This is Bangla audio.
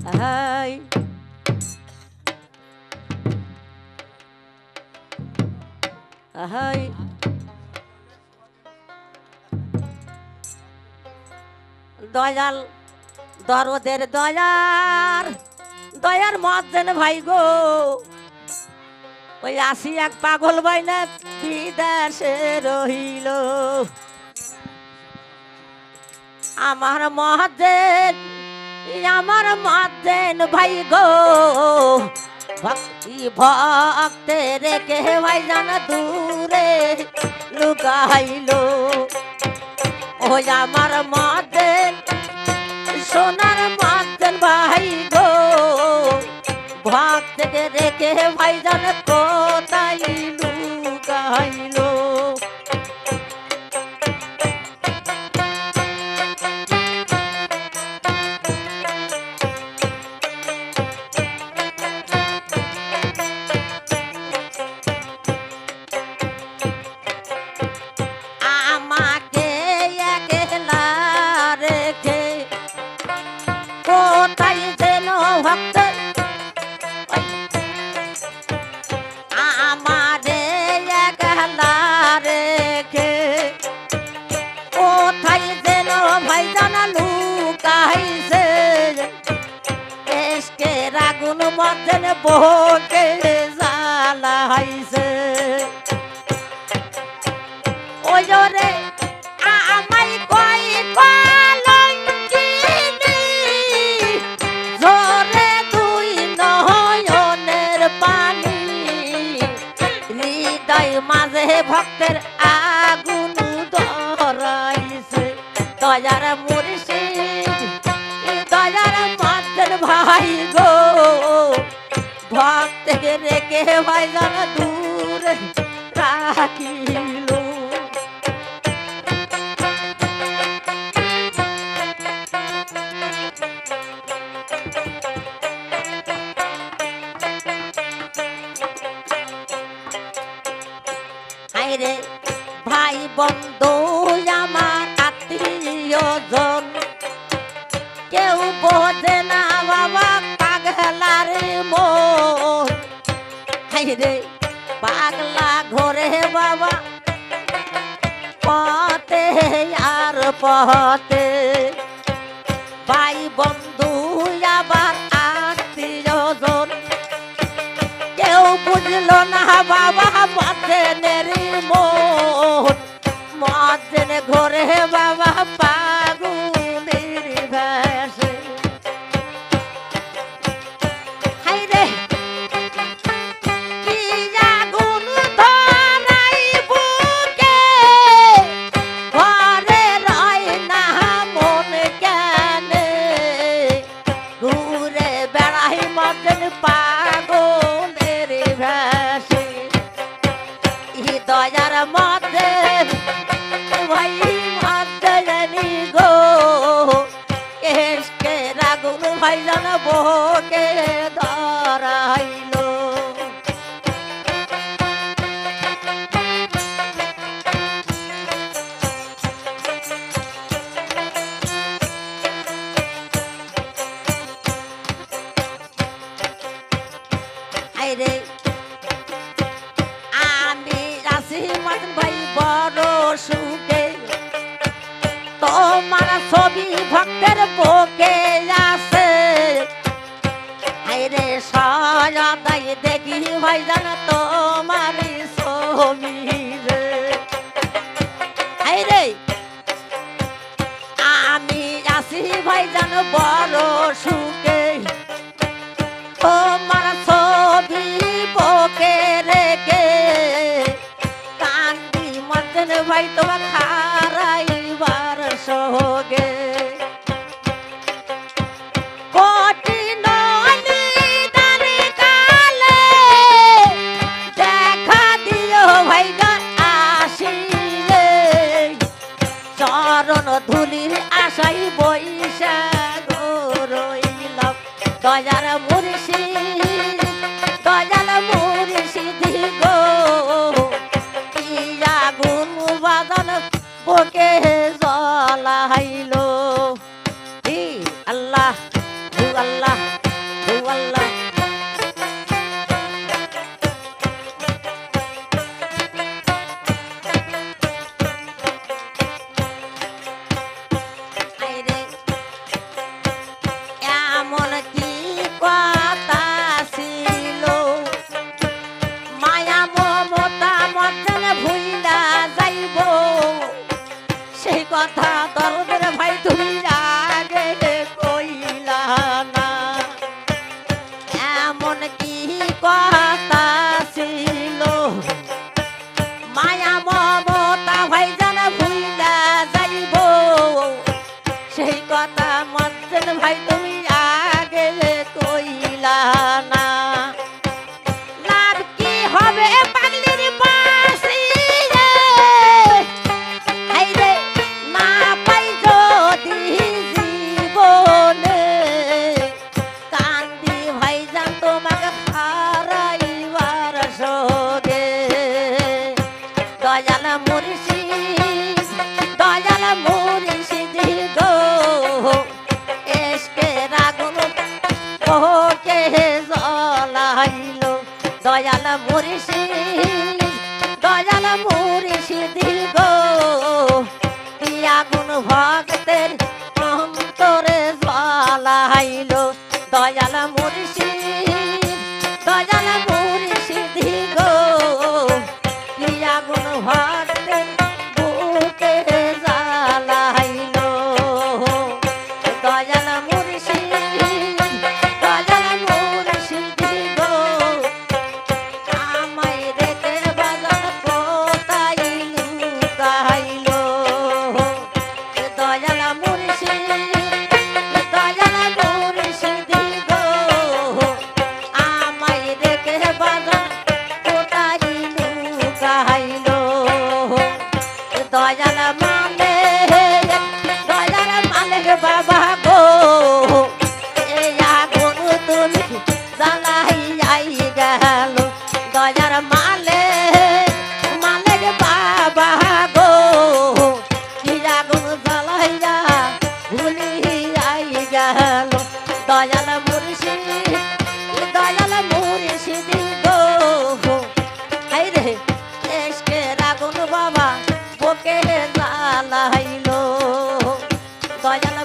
হাই হাই দয়াল দরদের দয়ার মজ্জেন ভাই গো ওই আসি এক পাগল বাইনা বিদেশে রহিল আমার মজ্জেন ভাই গো ভক্তি ভক্তে রেখে ভাই জান দূরে লুকাইলো ওই আমার মজ্জেন সোনার মজ্জেন ভাই গো ভক্তকে রেখে ভাই জান কোথায় লুকাইলো মজ্জেন বকে জ্বালাইছে ওই জোরে আমায় কই কলঙ্কিনী জোরে দুই নয়নের পানি হৃদয় মাঝে ভক্তের আগুন ধরাইছে দয়ার মুর্শিদ দয়ার মজ্জেন ভাই গো ভক্তকে রেখে ভাই জান দূরে রাখিল হায়রে ভাই বন্ধু আমার আত্মীয়জন কেউ বোঝে না বাবা পাগলার মন হায়রে পাগলা ঘরে বাবা পথে আর পথে ভাই বন্ধু আবার আত্মীয়জন কেউ বুঝলো না বাবা মজ্জেনের মন মজ্জেন ঘরে বাবা পাগুনের ভেসে হায়রে কি আগুন ধরাই বুকে ঘরে রয় না মন কেনে ঘুরে বেড়াই মজ্জেন পাগলের ভেসে দয়ার মজ্জেন ভাই মজ্জেনি গো এসকে রাগুন ভাই জান বকে ধরাইলো আইরে আমি আসি মজ্জেন ভাই বড় সুখে তোমার ছবি ভক্তের বুকে আছে হায়রে সদাই দেখি ভাই জান তোমার ছবি রে হায়রে আমি আসি ভাই জান বড় সুখে তোমার ছবি বুকে রেখে কান্দি মজ্জেন ভাই তোমার হারাইবার সঙ্গে কঠিন নিদান কালে দেখা দিও ভাই গান আসিলে চরণ ধুলির আশাই বৈশা গো রইলাম দয়ার মুর্শিদ দয়াল মুর্শিদ গো কি আগুন বাদন বুকে জ্বালাইলো আল্লাহ আল্লাহ কথা মজ্জেন ভাই তুমি আগে কইলা না লাভ কি হবে পাগলির বাসি রে হাই রে না পাই যদি জীবনে কান্দি ভাই জান তোমাকে হারাইবার সগে দয়াল মুর্শিদ দয়াল মুর্শিদ গো এসকে রাগুন ওকে জ্বলাইলো দয়াল মুর্শিদ গো কি আগুন ভক্তের অন্তরে জ্বলাইলো দয়াল মুর্শিদ গো কি আগুন ভক্তের বুকে জ্বালাইলো দয়াল মুর্শিদ গো আমায় রেখে বাজান কোথায় লুকাইলো দয়াল মুর্শিদ গো আমায় রেখে বাজান কোথায় লুকাইলো দয়াল মালিক বাবা গো এই আগুন তুমি জ্বালাইয়াই গেল দয়ার মালিক বাবা গো কি আগুন জ্বালাইয়া ভুলিয়াই গেল দয়াল মুর্শিদ গো হাই রে এসকের আগুন বাবা বুকে জ্বালাইলো দয়াল